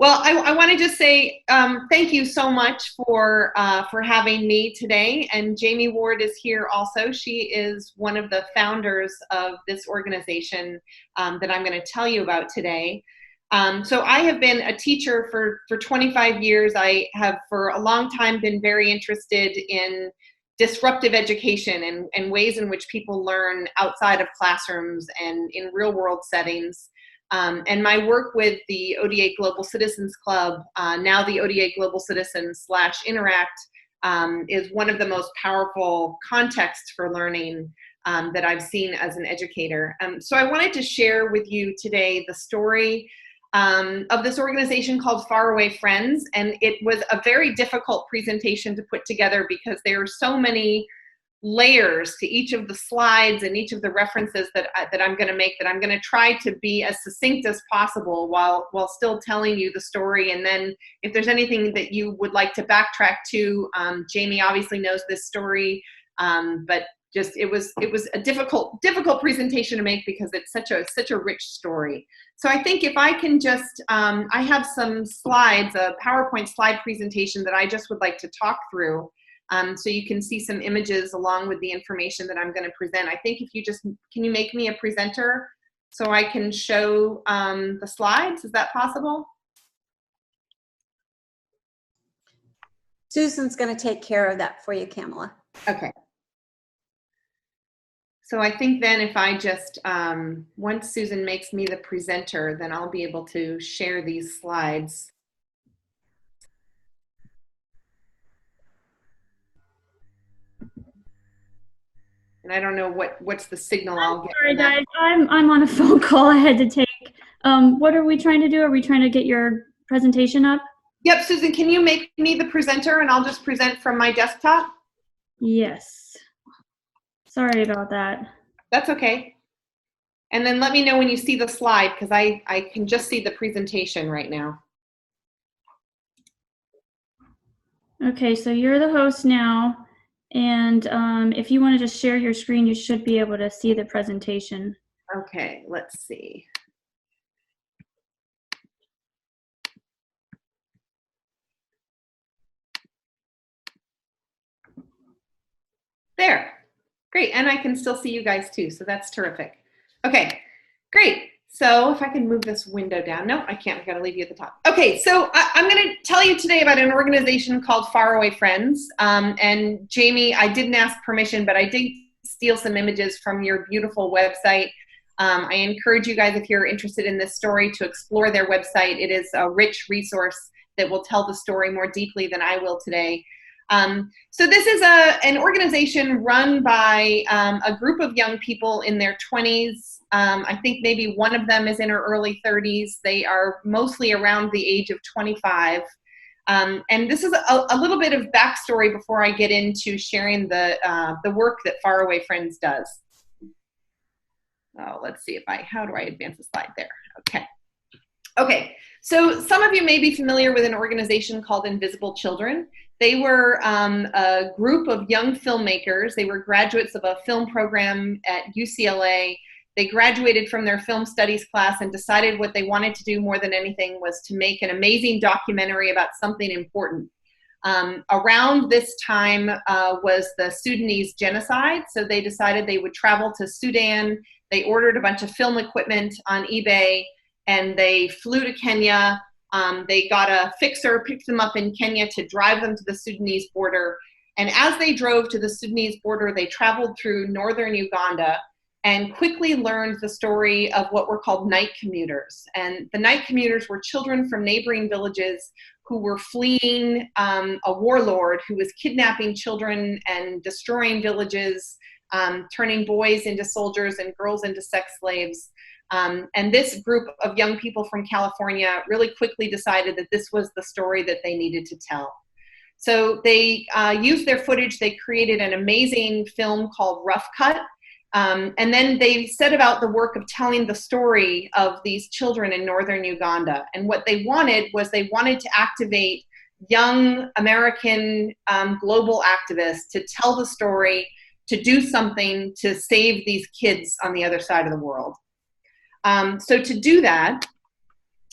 Well, I want to just say thank you so much for having me today. And Jamie Ward is here also. She is one of the founders of this organization that I'm going to tell you about today. So I have been a teacher for 25 years. I have for a long time been very interested in disruptive education and ways in which people learn outside of classrooms and in real world settings. And my work with the ODA Global Citizens Club, now the ODA Global Citizens / Interact, is one of the most powerful contexts for learning that I've seen as an educator. So I wanted to share with you today the story of this organization called Faraway Friends. And it was a very difficult presentation to put together because there are so many layers to each of the slides and each of the references that I'm going to make, that I'm going to try to be as succinct as possible while still telling you the story. And then if there's anything that you would like to backtrack to, Jamie obviously knows this story, but just it was a difficult presentation to make because it's such a rich story. So I think if I can just I have some slides, a PowerPoint slide presentation that I just would like to talk through. So you can see some images along with the information that I'm going to present. I think if you just, can you make me a presenter so I can show the slides? Is that possible? Susan's going to take care of that for you, Camela. Okay. So I think then if I just, once Susan makes me the presenter, then I'll be able to share these slides. And I don't know what's the signal I'll get. Sorry, guys. I'm on a phone call I had to take. What are we trying to do? Are we trying to get your presentation up? Yep, Susan, can you make me the presenter and I'll just present from my desktop? Yes. Sorry about that. That's okay. And then let me know when you see the slide because I can just see the presentation right now. Okay, so you're the host now. And if you want to just share your screen, you should be able to see the presentation. Okay, let's see. There, great, and I can still see you guys too, so that's terrific. Okay, great. So if I can move this window down. No, I can't. I've got to leave you at the top. Okay, so I'm going to tell you today about an organization called Faraway Friends. And Jamie, I didn't ask permission, but I did steal some images from your beautiful website. I encourage you guys, if you're interested in this story, to explore their website. It is a rich resource that will tell the story more deeply than I will today. So this is an organization run by a group of young people in their 20s. I think maybe one of them is in her early 30s. They are mostly around the age of 25. And this is a little bit of backstory before I get into sharing the work that Faraway Friends does. Oh, let's see how do I advance the slide there? Okay. Okay, so some of you may be familiar with an organization called Invisible Children. They were a group of young filmmakers. They were graduates of a film program at UCLA. They graduated from their film studies class and decided what they wanted to do more than anything was to make an amazing documentary about something important. Around this time was the Sudanese genocide, so they decided they would travel to Sudan. They ordered a bunch of film equipment on eBay, and they flew to Kenya. They got a fixer, picked them up in Kenya to drive them to the Sudanese border. And as they drove to the Sudanese border, they traveled through northern Uganda and quickly learned the story of what were called night commuters. And the night commuters were children from neighboring villages who were fleeing a warlord who was kidnapping children and destroying villages, turning boys into soldiers and girls into sex slaves. And this group of young people from California really quickly decided that this was the story that they needed to tell. So they used their footage. They created an amazing film called Rough Cut. And then they set about the work of telling the story of these children in northern Uganda. And what they wanted was they wanted to activate young American global activists to tell the story, to do something to save these kids on the other side of the world. So to do that,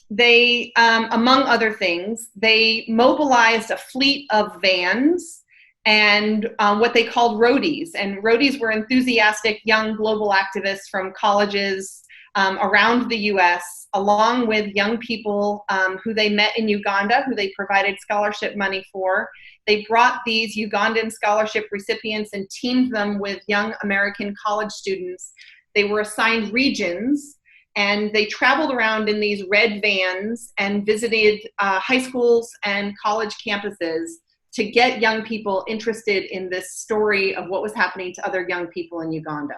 they, among other things, they mobilized a fleet of vans and what they called roadies. And roadies were enthusiastic young global activists from colleges around the US, along with young people who they met in Uganda, who they provided scholarship money for. They brought these Ugandan scholarship recipients and teamed them with young American college students. They were assigned regions, and they traveled around in these red vans and visited high schools and college campuses to get young people interested in this story of what was happening to other young people in Uganda.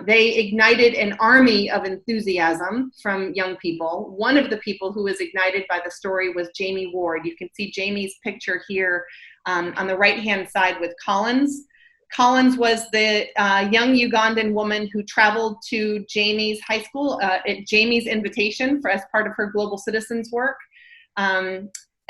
They ignited an army of enthusiasm from young people. One of the people who was ignited by the story was Jamie Ward. You can see Jamie's picture here on the right-hand side with Collins. Collins was the young Ugandan woman who traveled to Jamie's high school at Jamie's invitation as part of her Global Citizens work.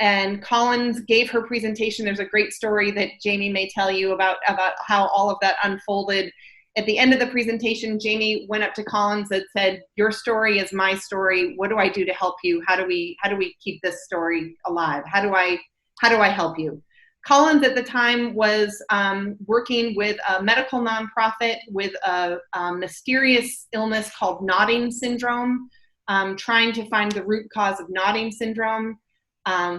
And Collins gave her presentation. There's a great story that Jamie may tell you about how all of that unfolded. At the end of the presentation, Jamie went up to Collins and said, "Your story is my story. What do I do to help you? How do we keep this story alive? How do I help you?" Collins at the time was working with a medical nonprofit with a mysterious illness called nodding syndrome, trying to find the root cause of nodding syndrome,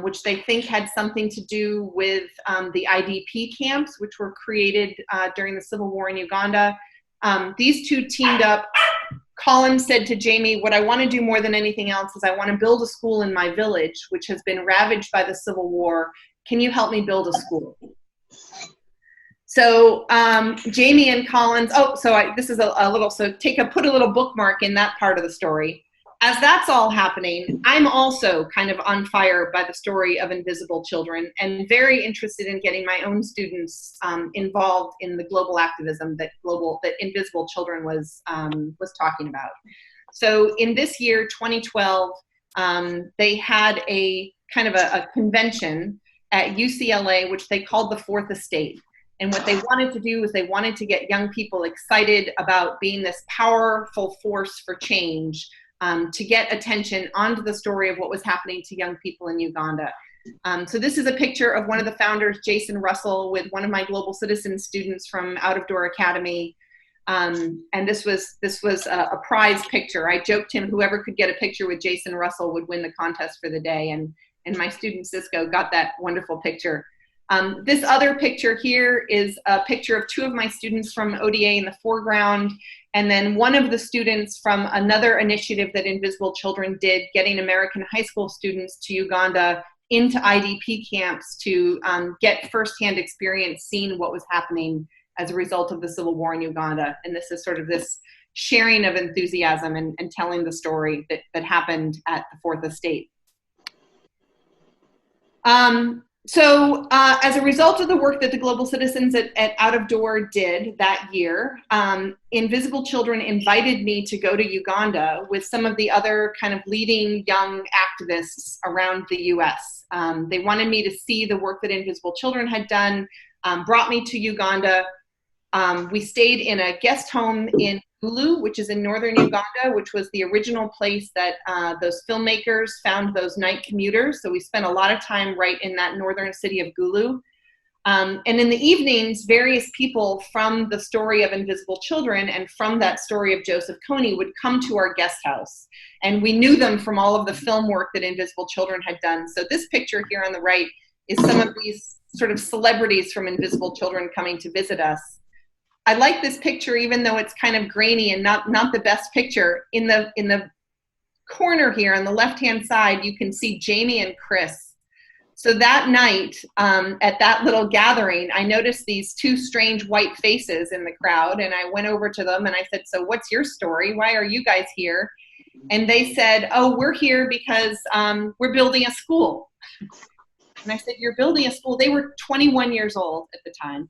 which they think had something to do with the IDP camps, which were created during the Civil War in Uganda. These two teamed up. Collins said to Jamie, "What I want to do more than anything else is I want to build a school in my village, which has been ravaged by the Civil War. Can you help me build a school?" So Jamie and Collins, this is a little, so put a little bookmark in that part of the story. As that's all happening, I'm also kind of on fire by the story of invisible children and very interested in getting my own students involved in the global activism that Invisible Children was talking about. So in this year, 2012, they had a kind of a convention at UCLA, which they called the Fourth Estate. And what they wanted to do is they wanted to get young people excited about being this powerful force for change, to get attention onto the story of what was happening to young people in Uganda. So this is a picture of one of the founders, Jason Russell, with one of my Global Citizen students from Out of Door Academy. And this was a prize picture. I joked him, whoever could get a picture with Jason Russell would win the contest for the day. And my student Cisco got that wonderful picture. This other picture here is a picture of two of my students from ODA in the foreground, and then one of the students from another initiative that Invisible Children did, getting American high school students to Uganda into IDP camps to get firsthand experience seeing what was happening as a result of the Civil War in Uganda. And this is sort of this sharing of enthusiasm and telling the story that happened at the Fourth Estate. So as a result of the work that the Global Citizens at Out of Door did that year, Invisible Children invited me to go to Uganda with some of the other kind of leading young activists around the US. They wanted me to see the work that Invisible Children had done, brought me to Uganda. We stayed in a guest home in Gulu, which is in northern Uganda, which was the original place that those filmmakers found those night commuters. So we spent a lot of time right in that northern city of Gulu. And in the evenings, various people from the story of Invisible Children and from that story of Joseph Kony would come to our guest house. And we knew them from all of the film work that Invisible Children had done. So this picture here on the right is some of these sort of celebrities from Invisible Children coming to visit us. I like this picture, even though it's kind of grainy and not the best picture. In the corner here on the left-hand side, you can see Jamie and Chris. So that night, at that little gathering, I noticed these two strange white faces in the crowd, and I went over to them and I said, "So what's your story? Why are you guys here?" And they said, "Oh, we're here because we're building a school." And I said, "You're building a school?" They were 21 years old at the time.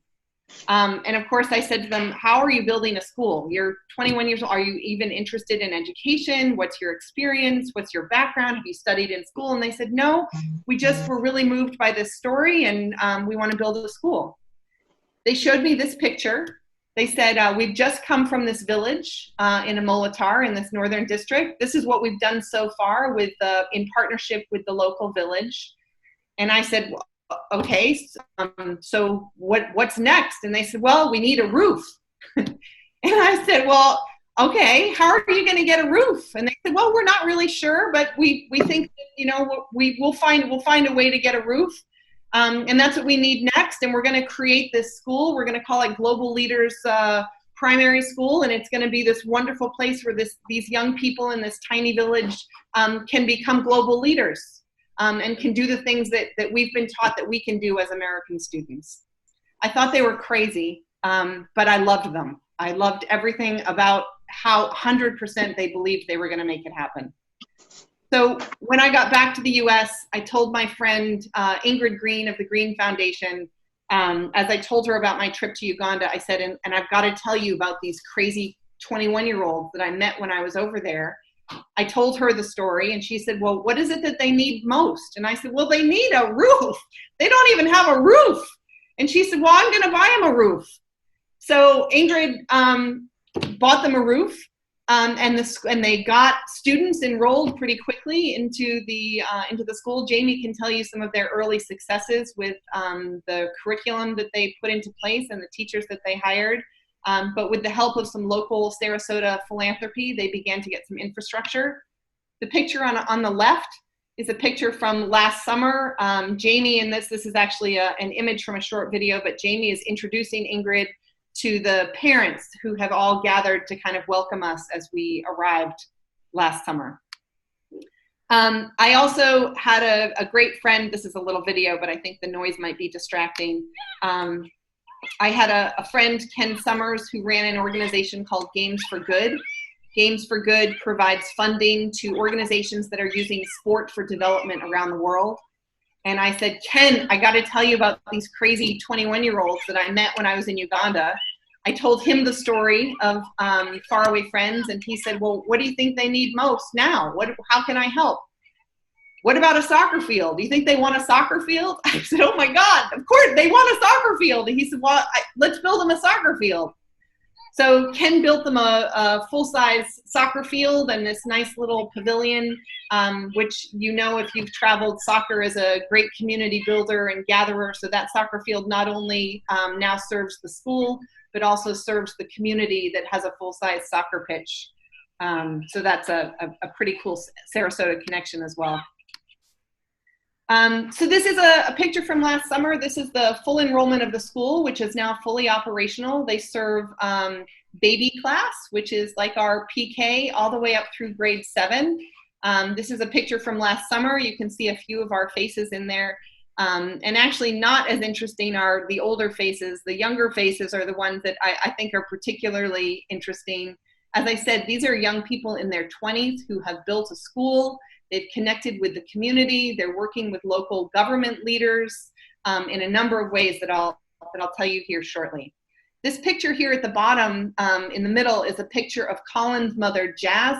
And of course I said to them, "How are you building a school? You're 21 years old. Are you even interested in education? What's your experience? What's your background? Have you studied in school?" And they said, "No, we just were really moved by this story and we want to build a school." They showed me this picture. They said, we've just come from this village in Amolatar in this northern district. This is what we've done so far with in partnership with the local village. And I said, well, okay, so what's next? And they said, well, we need a roof. And I said, well, okay, how are you going to get a roof? And they said, well, we're not really sure, but we think that, you know, we'll find a way to get a roof. And that's what we need next. And we're going to create this school. We're going to call it Global Leaders Primary School. And it's going to be this wonderful place where these young people in this tiny village can become global leaders and can do the things that we've been taught that we can do as American students. I thought they were crazy, but I loved them. I loved everything about how 100% they believed they were going to make it happen. So when I got back to the US, I told my friend Ingrid Green of the Green Foundation, as I told her about my trip to Uganda, I said, and I've got to tell you about these crazy 21-year-olds that I met when I was over there. I told her the story, and she said, well, what is it that they need most? And I said, well, they need a roof. They don't even have a roof. And she said, well, I'm going to buy them a roof. So Ingrid bought them a roof. And they got students enrolled pretty quickly into the school. Jamie can tell you some of their early successes with the curriculum that they put into place and the teachers that they hired. But with the help of some local Sarasota philanthropy, they began to get some infrastructure. The picture on the left is a picture from last summer. Jamie, and this is actually an image from a short video, but Jamie is introducing Ingrid to the parents who have all gathered to kind of welcome us as we arrived last summer. I also had a great friend. This is a little video, but I think the noise might be distracting. I had a friend, Ken Summers, who ran an organization called Games for Good. Games for Good provides funding to organizations that are using sport for development around the world. And I said, Ken, I got to tell you about these crazy 21-year-olds that I met when I was in Uganda. I told him the story of Faraway Friends, and he said, well, what do you think they need most now? How can I help? What about a soccer field? Do you think they want a soccer field? I said, oh my God, of course they want a soccer field. And he said, well, let's build them a soccer field. So Ken built them a full-size soccer field and this nice little pavilion, which, you know, if you've traveled, soccer is a great community builder and gatherer. So that soccer field not only now serves the school, but also serves the community that has a full-size soccer pitch. So that's a pretty cool Sarasota connection as well. So this is a picture from last summer. This is the full enrollment of the school, which is now fully operational. They serve baby class, which is like our PK, all the way up through grade 7. This is a picture from last summer. You can see a few of our faces in there. And actually not as interesting are the older faces. The younger faces are the ones that I think are particularly interesting. As I said, these are young people in their 20s who have built a school. They've connected with the community. They're working with local government leaders in a number of ways that I'll tell you here shortly. This picture here at the bottom in the middle is a picture of Colin's mother, Jazz.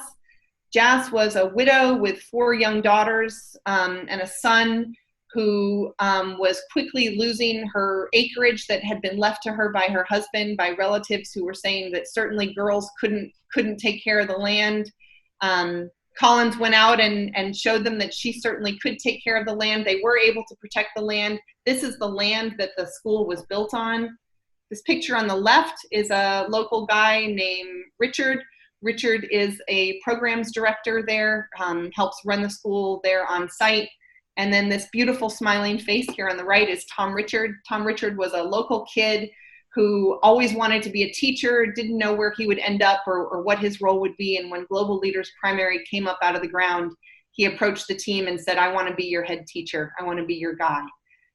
Jazz was a widow with 4 young daughters and a son who was quickly losing her acreage that had been left to her by her husband, by relatives who were saying that certainly girls couldn't take care of the land. Collins went out and showed them that she certainly could take care of the land. They were able to protect the land. This is the land that the school was built on. This picture on the left is a local guy named Richard. Richard is a programs director there, helps run the school there on site. And then this beautiful smiling face here on the right is Tom Richard. Tom Richard was a local kid who always wanted to be a teacher, didn't know where he would end up or what his role would be. And when Global Leaders Primary came up out of the ground, he approached the team and said, I want to be your head teacher. I want to be your guy.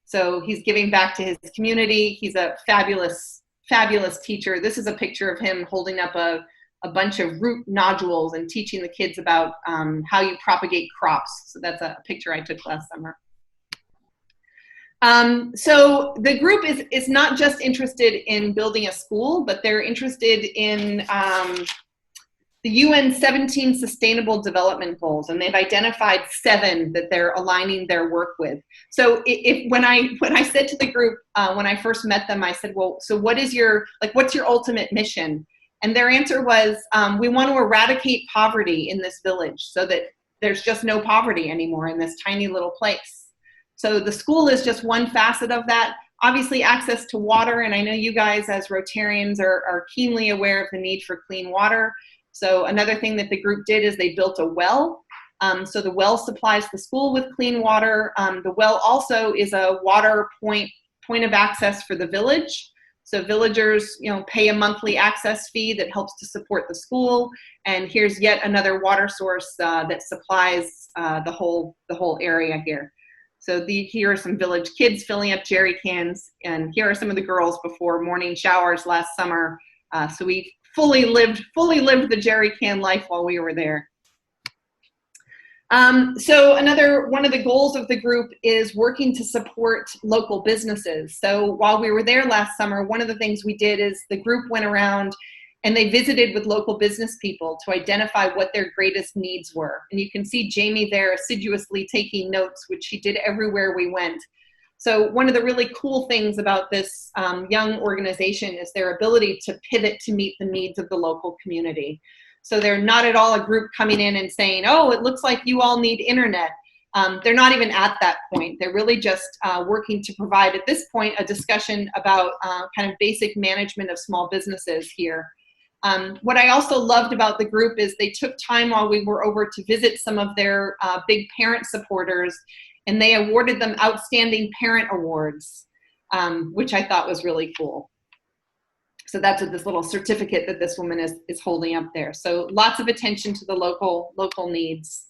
So he's giving back to his community. He's a fabulous, fabulous teacher. This is a picture of him holding up a bunch of root nodules and teaching the kids about how you propagate crops. So that's a picture I took last summer. So the group is not just interested in building a school, but they're interested in the UN 17 Sustainable Development Goals, and they've identified 7 that they're aligning their work with. So when I said to the group, when I first met them, I said, well, so what's your ultimate mission? And their answer was, we want to eradicate poverty in this village so that there's just no poverty anymore in this tiny little place. So the school is just one facet of that. Obviously, access to water, and I know you guys as Rotarians are keenly aware of the need for clean water. So another thing that the group did is they built a well. So the well supplies the school with clean water. The well also is a water point of access for the village. So villagers, pay a monthly access fee that helps to support the school. And here's yet another water source that supplies the whole area here. So here are some village kids filling up jerry cans, and here are some of the girls before morning showers last summer. So we fully lived the jerry can life while we were there. So one of the goals of the group is working to support local businesses. So while we were there last summer, one of the things we did is the group went around and they visited with local business people to identify what their greatest needs were. And you can see Jamie there assiduously taking notes, which she did everywhere we went. So one of the really cool things about this young organization is their ability to pivot to meet the needs of the local community. So they're not at all a group coming in and saying, oh, it looks like you all need internet. They're not even at that point. They're really just working to provide, at this point, a discussion about kind of basic management of small businesses here. What I also loved about the group is they took time while we were over to visit some of their big parent supporters, and they awarded them Outstanding Parent Awards, which I thought was really cool. So that's this little certificate that this woman is holding up there. So lots of attention to the local needs.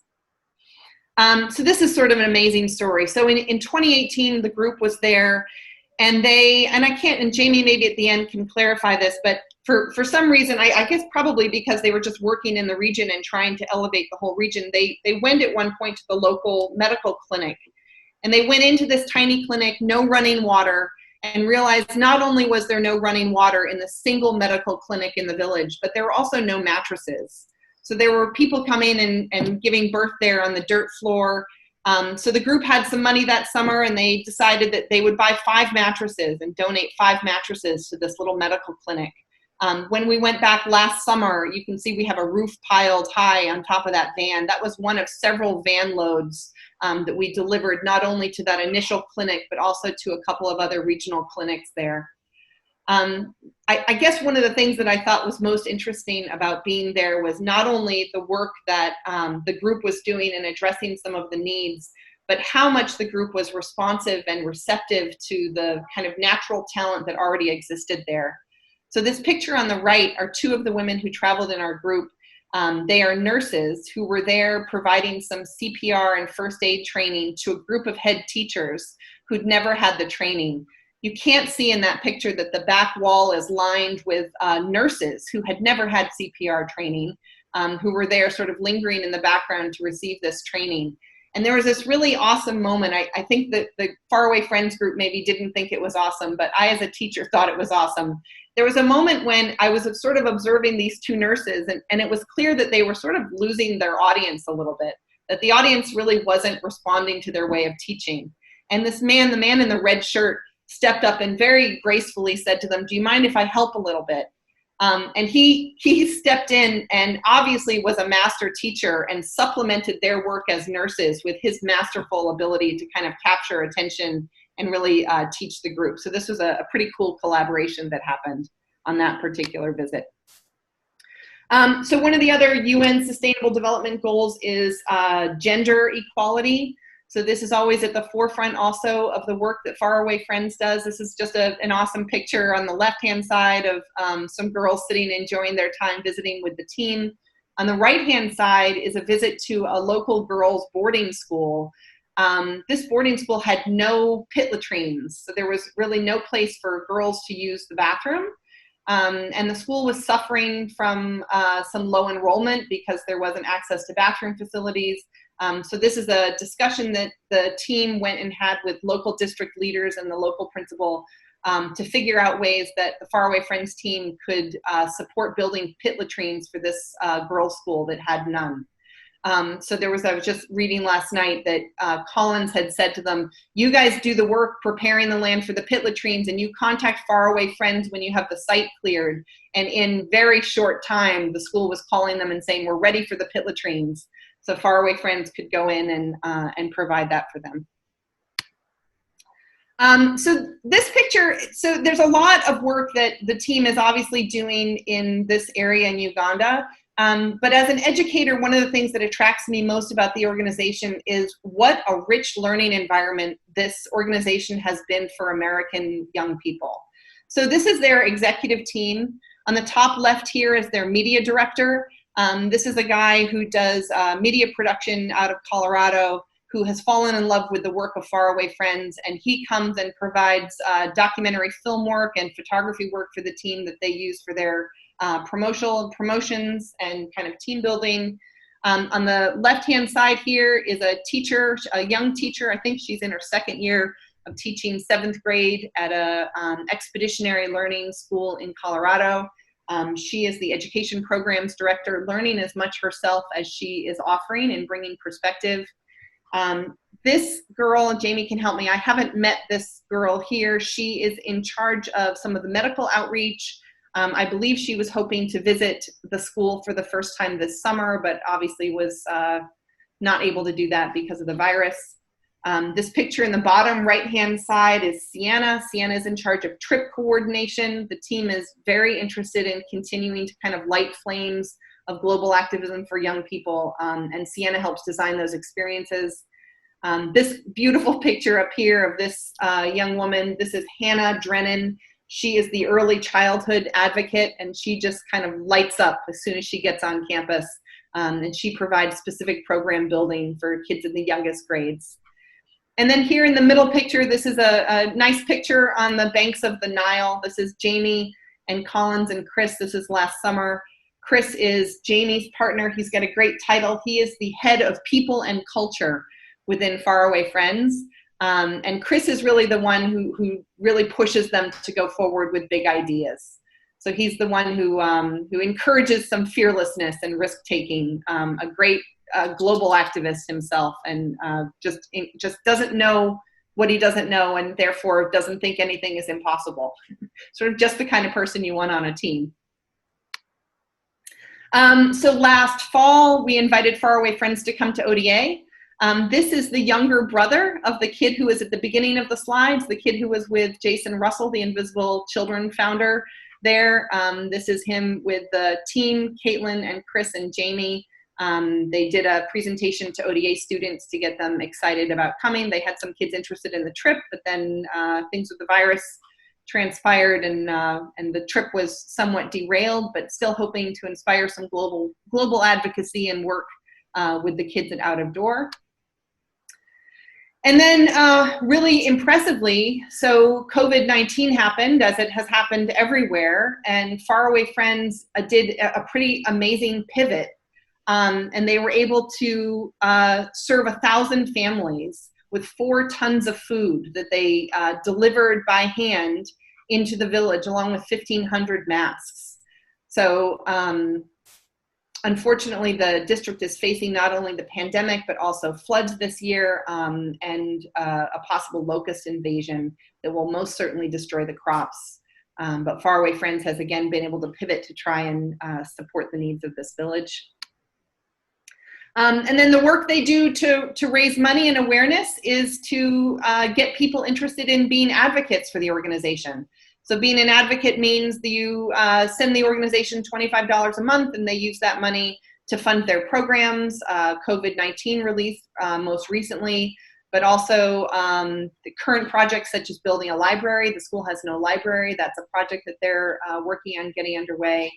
So this is sort of an amazing story. So in 2018, the group was there, and and Jamie maybe at the end can clarify this, but for some reason, I guess probably because they were just working in the region and trying to elevate the whole region, they went at one point to the local medical clinic. And they went into this tiny clinic, no running water, and realized not only was there no running water in the single medical clinic in the village, but there were also no mattresses. So there were people coming and giving birth there on the dirt floor. So the group had some money that summer, and they decided that they would buy 5 mattresses and donate 5 mattresses to this little medical clinic. When we went back last summer, you can see we have a roof piled high on top of that van. That was one of several van loads that we delivered not only to that initial clinic, but also to a couple of other regional clinics there. I guess one of the things that I thought was most interesting about being there was not only the work that the group was doing in addressing some of the needs, but how much the group was responsive and receptive to the kind of natural talent that already existed there. So this picture on the right are 2 of the women who traveled in our group. They are nurses who were there providing some CPR and first aid training to a group of head teachers who'd never had the training. You can't see in that picture that the back wall is lined with nurses who had never had CPR training, who were there sort of lingering in the background to receive this training. And there was this really awesome moment. I think that the Faraway Friends group maybe didn't think it was awesome, but I as a teacher thought it was awesome. There was a moment when I was sort of observing these 2 nurses, and it was clear that they were sort of losing their audience a little bit, that the audience really wasn't responding to their way of teaching. And this man, the man in the red shirt, stepped up and very gracefully said to them, do you mind if I help a little bit? And he stepped in and obviously was a master teacher and supplemented their work as nurses with his masterful ability to kind of capture attention and really teach the group. So this was a pretty cool collaboration that happened on that particular visit. So one of the other UN Sustainable Development Goals is gender equality. So this is always at the forefront also of the work that Faraway Friends does. This is just an awesome picture on the left-hand side of some girls sitting enjoying their time visiting with the team. On the right-hand side is a visit to a local girls' boarding school. This boarding school had no pit latrines, so there was really no place for girls to use the bathroom. And the school was suffering from some low enrollment because there wasn't access to bathroom facilities. So this is a discussion that the team went and had with local district leaders and the local principal to figure out ways that the Faraway Friends team could support building pit latrines for this girls' school that had none. So I was just reading last night that Collins had said to them, you guys do the work preparing the land for the pit latrines, and you contact Faraway Friends when you have the site cleared. And in very short time, the school was calling them and saying, we're ready for the pit latrines. So Faraway Friends could go in and provide that for them. So this picture, so there's a lot of work that the team is obviously doing in this area in Uganda. But as an educator, one of the things that attracts me most about the organization is what a rich learning environment this organization has been for American young people. So this is their executive team. On the top left here is their media director. This is a guy who does media production out of Colorado, who has fallen in love with the work of Faraway Friends, and he comes and provides documentary film work and photography work for the team that they use for their promotions and kind of team building. On the left-hand side here is a teacher, a young teacher. I think she's in her second year of teaching 7th grade at a expeditionary learning school in Colorado. She is the education programs director, learning as much herself as she is offering and bringing perspective. This girl, Jamie can help me, I haven't met this girl here. She is in charge of some of the medical outreach. I believe she was hoping to visit the school for the first time this summer, but obviously was not able to do that because of the virus. This picture in the bottom right-hand side is Sienna. Sienna is in charge of trip coordination. The team is very interested in continuing to kind of light flames of global activism for young people, and Sienna helps design those experiences. This beautiful picture up here of this young woman, this is Hannah Drennan. She is the early childhood advocate, and she just kind of lights up as soon as she gets on campus, and she provides specific program building for kids in the youngest grades. And then here in the middle picture, this is a nice picture on the banks of the Nile. This is Jamie and Collins and Chris. This is last summer. Chris is Jamie's partner. He's got a great title. He is the head of people and culture within Faraway Friends. And Chris is really the one who really pushes them to go forward with big ideas. So he's the one who encourages some fearlessness and risk-taking, a great global activist himself, and just doesn't know what he doesn't know, and therefore doesn't think anything is impossible. Sort of just the kind of person you want on a team. So last fall, we invited Faraway Friends to come to ODA. This is the younger brother of the kid who was at the beginning of the slides, the kid who was with Jason Russell, the Invisible Children founder there. This is him with the team, Caitlin and Chris and Jamie. They did a presentation to ODA students to get them excited about coming. They had some kids interested in the trip, but then things with the virus transpired, and the trip was somewhat derailed, but still hoping to inspire some global advocacy and work with the kids at Out of Door. And then really impressively, so COVID-19 happened, as it has happened everywhere, and Faraway Friends did a pretty amazing pivot. And they were able to serve 1,000 families with 4 tons of food that they delivered by hand into the village, along with 1,500 masks. So unfortunately, the district is facing not only the pandemic, but also floods this year, and a possible locust invasion that will most certainly destroy the crops. But Faraway Friends has again been able to pivot to try and support the needs of this village. And then the work they do to raise money and awareness is to get people interested in being advocates for the organization. So being an advocate means that you send the organization $25 a month, and they use that money to fund their programs, COVID-19 relief most recently, but also the current projects such as building a library. The school has no library. That's a project that they're working on getting underway.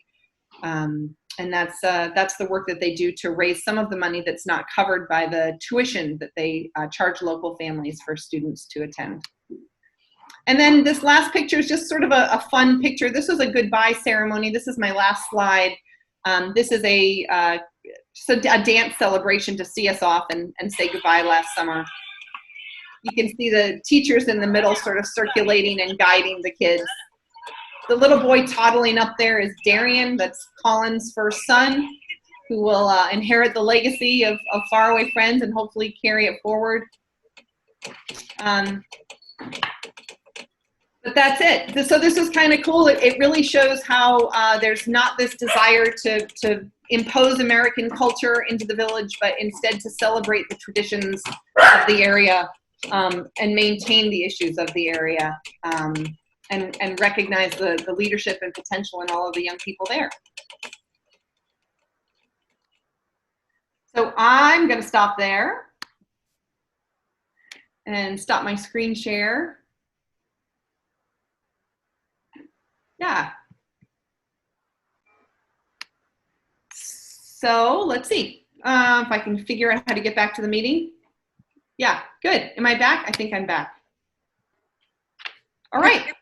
And that's the work that they do to raise some of the money that's not covered by the tuition that they charge local families for students to attend. And then this last picture is just sort of a fun picture. This was a goodbye ceremony. This is my last slide. This is a dance celebration to see us off and say goodbye last summer. You can see the teachers in the middle sort of circulating and guiding the kids. The little boy toddling up there is Darian. That's Colin's first son, who will inherit the legacy of Faraway Friends and hopefully carry it forward. But that's it. So this is kind of cool. It really shows how there's not this desire to impose American culture into the village, but instead to celebrate the traditions of the area and maintain the issues of the area. And recognize the leadership and potential in all of the young people there. So I'm going to stop there and stop my screen share. Yeah. So let's see if I can figure out how to get back to the meeting. Yeah, good. Am I back? I think I'm back. All right.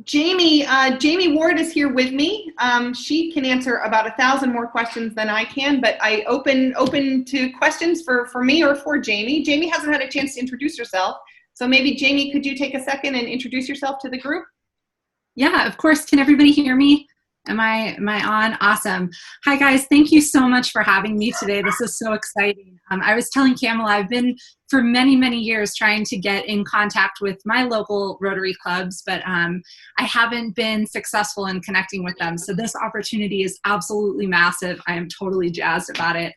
Jamie Ward is here with me. She can answer about 1,000 more questions than I can, but I open to questions for me or for Jamie. Jamie hasn't had a chance to introduce herself. So maybe Jamie, could you take a second and introduce yourself to the group? Yeah, of course. Can everybody hear me? Am I on? Awesome. Hi guys, thank you so much for having me today. This is so exciting. I was telling Camela, I've been for many, many years trying to get in contact with my local Rotary clubs, but I haven't been successful in connecting with them. So this opportunity is absolutely massive. I am totally jazzed about it.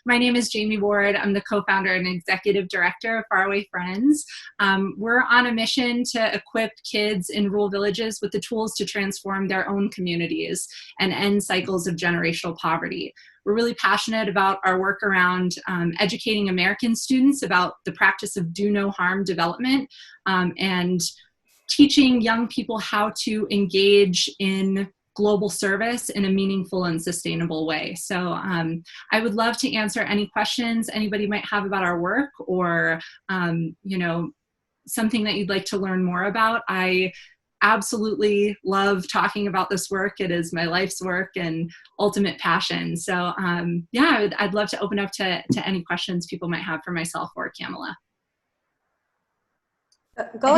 My name is Jamie Ward. I'm the co-founder and executive director of Faraway Friends. We're on a mission to equip kids in rural villages with the tools to transform their own communities and end cycles of generational poverty. We're really passionate about our work around educating American students about the practice of do no harm development and teaching young people how to engage in global service in a meaningful and sustainable way. So I would love to answer any questions anybody might have about our work or something that you'd like to learn more about. I absolutely love talking about this work. It is my life's work and ultimate passion. So yeah, I'd love to open up to any questions people might have for myself or Camela. Go